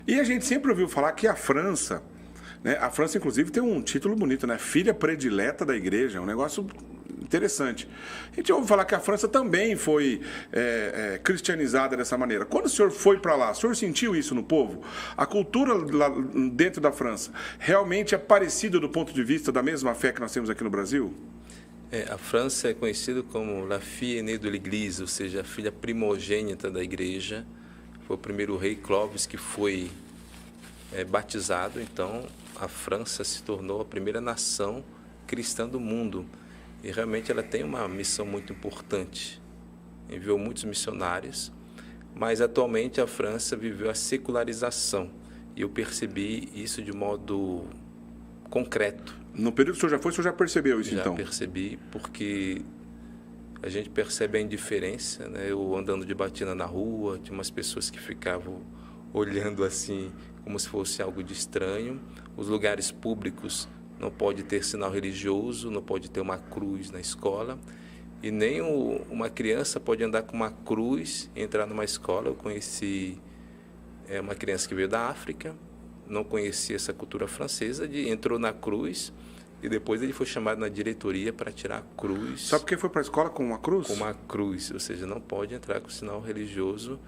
E a gente sempre ouviu falar que a França, né? A França, inclusive, tem um título bonito, né? Filha predileta da igreja, um negócio interessante. A gente ouve falar que a França também foi cristianizada dessa maneira. Quando o senhor foi para lá, o senhor sentiu isso no povo? A cultura lá dentro da França realmente é parecida do ponto de vista da mesma fé que nós temos aqui no Brasil? A França é conhecida como la fille aînée de l'Église, ou seja, a filha primogênita da igreja. Foi o primeiro rei Clovis que foi batizado, então a França se tornou a primeira nação cristã do mundo. E realmente ela tem uma missão muito importante. Enviou muitos missionários, mas atualmente a França viveu a secularização. E eu percebi isso de modo concreto. No período que o senhor já foi, o senhor já percebeu isso, então? Já percebi, porque a gente percebe a indiferença, né? Eu andando de batina na rua, tinha umas pessoas que ficavam olhando assim, como se fosse algo de estranho. Os lugares públicos não pode ter sinal religioso, não pode ter uma cruz na escola. E nem uma criança pode andar com uma cruz e entrar numa escola. Eu conheci uma criança que veio da África, não conhecia essa cultura francesa, entrou na cruz e depois ele foi chamado na diretoria para tirar a cruz. Sabe por que foi para a escola com uma cruz? Com uma cruz, ou seja, não pode entrar com sinal religioso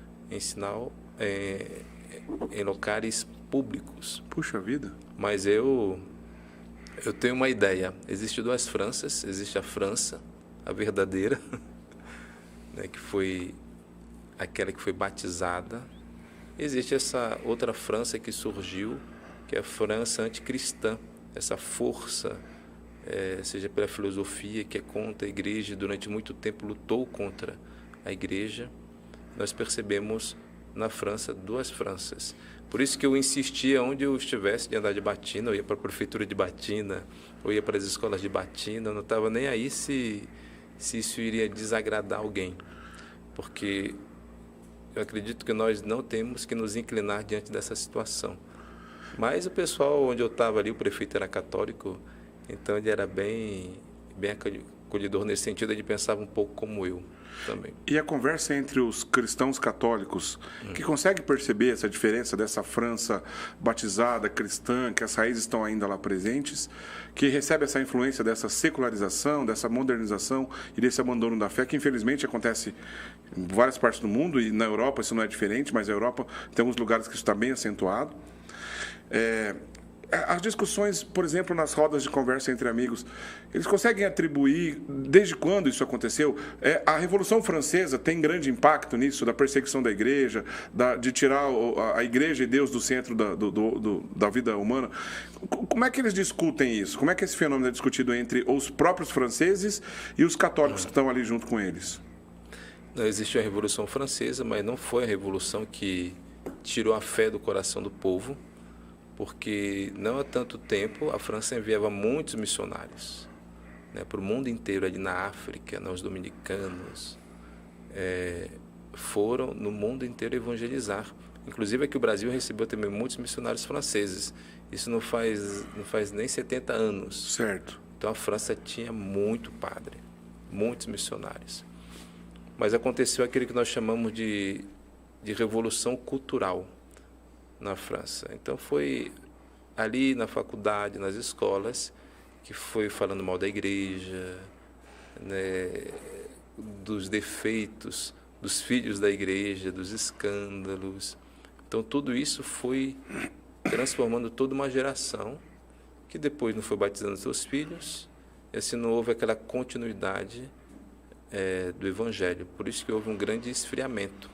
em locais públicos. Puxa vida. Mas eu tenho uma ideia. Existem duas Franças. Existe a França, a verdadeira, né, que foi aquela que foi batizada. Existe essa outra França que surgiu, que é a França anticristã. Essa força, seja pela filosofia, que é contra a igreja, durante muito tempo lutou contra a igreja. Nós percebemos na França duas Franças. Por isso que eu insistia, onde eu estivesse, de andar de batina. Eu ia para a prefeitura de batina, eu ia para as escolas de batina. Eu não estava nem aí se isso iria desagradar alguém, porque eu acredito que nós não temos que nos inclinar diante dessa situação. Mas o pessoal onde eu estava ali, o prefeito era católico, então ele era bem acolhedor nesse sentido, ele pensava um pouco como eu também. E a conversa entre os cristãos católicos, que consegue perceber essa diferença dessa França batizada, cristã, que as raízes estão ainda lá presentes, que recebe essa influência dessa secularização, dessa modernização e desse abandono da fé, que infelizmente acontece em várias partes do mundo, e na Europa isso não é diferente, mas na Europa tem alguns lugares que isso está bem acentuado. As discussões, por exemplo, nas rodas de conversa entre amigos, eles conseguem atribuir, desde quando isso aconteceu? A Revolução Francesa tem grande impacto nisso, da perseguição da igreja, de tirar a igreja e Deus do centro da vida humana. Como é que eles discutem isso? Como é que esse fenômeno é discutido entre os próprios franceses e os católicos que estão ali junto com eles? Não existiu a Revolução Francesa, mas não foi a revolução que tirou a fé do coração do povo, porque não há tanto tempo a França enviava muitos missionários, né, para o mundo inteiro, ali na África, os dominicanos, foram no mundo inteiro evangelizar. Inclusive aqui o Brasil recebeu também muitos missionários franceses. Isso não faz nem 70 anos. Certo. Então a França tinha muito padre, muitos missionários. Mas aconteceu aquilo que nós chamamos de revolução cultural na França. Então foi ali na faculdade, nas escolas, que foi falando mal da igreja, né, dos defeitos dos filhos da igreja, dos escândalos. Então tudo isso foi transformando toda uma geração que depois não foi batizando seus filhos, e assim não houve aquela continuidade do Evangelho. Por isso que houve um grande esfriamento.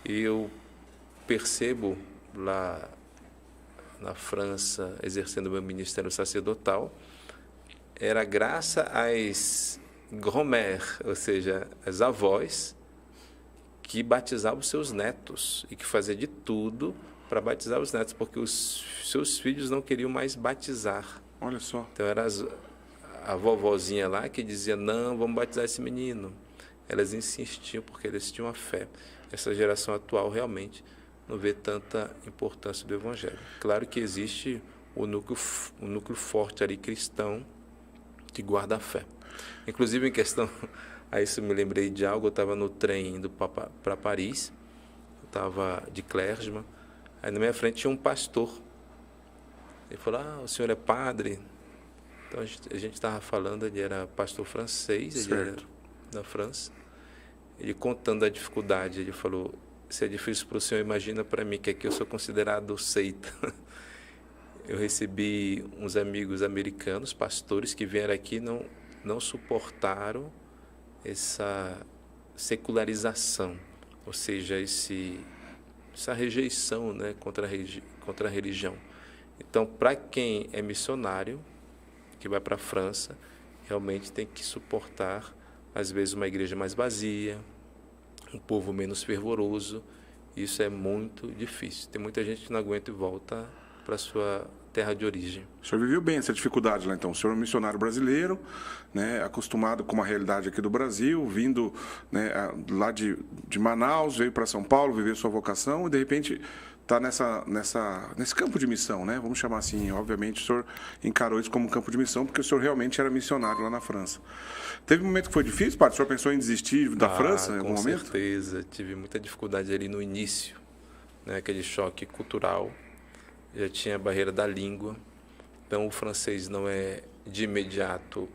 E eu percebo lá na França, exercendo meu ministério sacerdotal, era graças às grand-mères, ou seja, as avós, que batizavam os seus netos e que fazia de tudo para batizar os netos, porque os seus filhos não queriam mais batizar. Olha só. Então era a vovozinha lá que dizia, não, vamos batizar esse menino. Elas insistiam porque eles tinham a fé. Essa geração atual realmente não vê tanta importância do Evangelho. Claro que existe o núcleo forte ali cristão que guarda a fé. Inclusive em questão, a isso me lembrei de algo, eu estava no trem indo para Paris, eu estava de Clergeman, Aí na minha frente tinha um pastor. Ele falou, o senhor é padre? Então a gente estava falando, ele era pastor francês, ele era da França. Ele contando a dificuldade, ele falou, se é difícil para o senhor, imagina para mim, que aqui eu sou considerado seita. Eu recebi uns amigos americanos, pastores, que vieram aqui e não suportaram essa secularização, ou seja, essa rejeição, né, contra a religião. Então, para quem é missionário, que vai para a França, realmente tem que suportar, às vezes, uma igreja mais vazia, um povo menos fervoroso. Isso é muito difícil. Tem muita gente que não aguenta e volta para a sua terra de origem. O senhor viveu bem essa dificuldade lá, então. O senhor é um missionário brasileiro, né, acostumado com uma realidade aqui do Brasil, vindo, né, lá de Manaus, veio para São Paulo, viveu sua vocação e, de repente, está nesse campo de missão, né? Vamos chamar assim. Obviamente, o senhor encarou isso como um campo de missão, porque o senhor realmente era missionário lá na França. Teve um momento que foi difícil, padre? O senhor pensou em desistir da França em algum momento? Com certeza. Tive muita dificuldade ali no início, né? Aquele choque cultural. Já tinha a barreira da língua. Então, o francês não é de imediato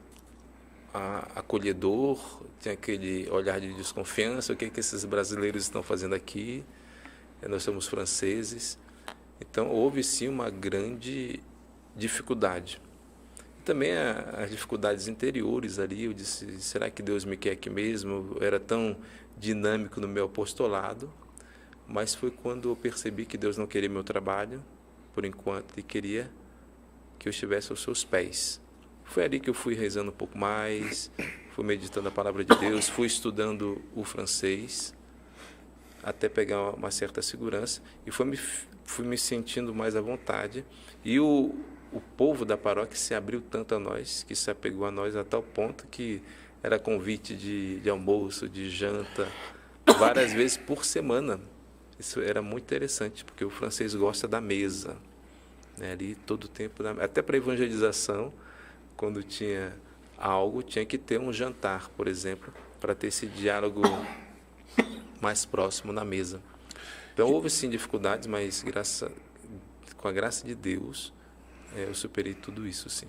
acolhedor, tem aquele olhar de desconfiança. O que esses brasileiros estão fazendo aqui? Nós somos franceses. Então, houve sim uma grande dificuldade. Também as dificuldades interiores ali. Eu disse, será que Deus me quer aqui mesmo? Eu era tão dinâmico no meu apostolado, mas foi quando eu percebi que Deus não queria meu trabalho, por enquanto, e queria que eu estivesse aos seus pés. Foi ali que eu fui rezando um pouco mais, fui meditando a palavra de Deus, fui estudando o francês, até pegar uma certa segurança, e fui me sentindo mais à vontade. E o povo da paróquia se abriu tanto a nós, que se apegou a nós a tal ponto que era convite de almoço, de janta, várias vezes por semana. Isso era muito interessante, porque o francês gosta da mesa, né? Ali todo o tempo, até para evangelização, quando tinha algo, tinha que ter um jantar, por exemplo, para ter esse diálogo mais próximo na mesa. Então, houve sim dificuldades, mas com a graça de Deus, eu superei tudo isso, sim.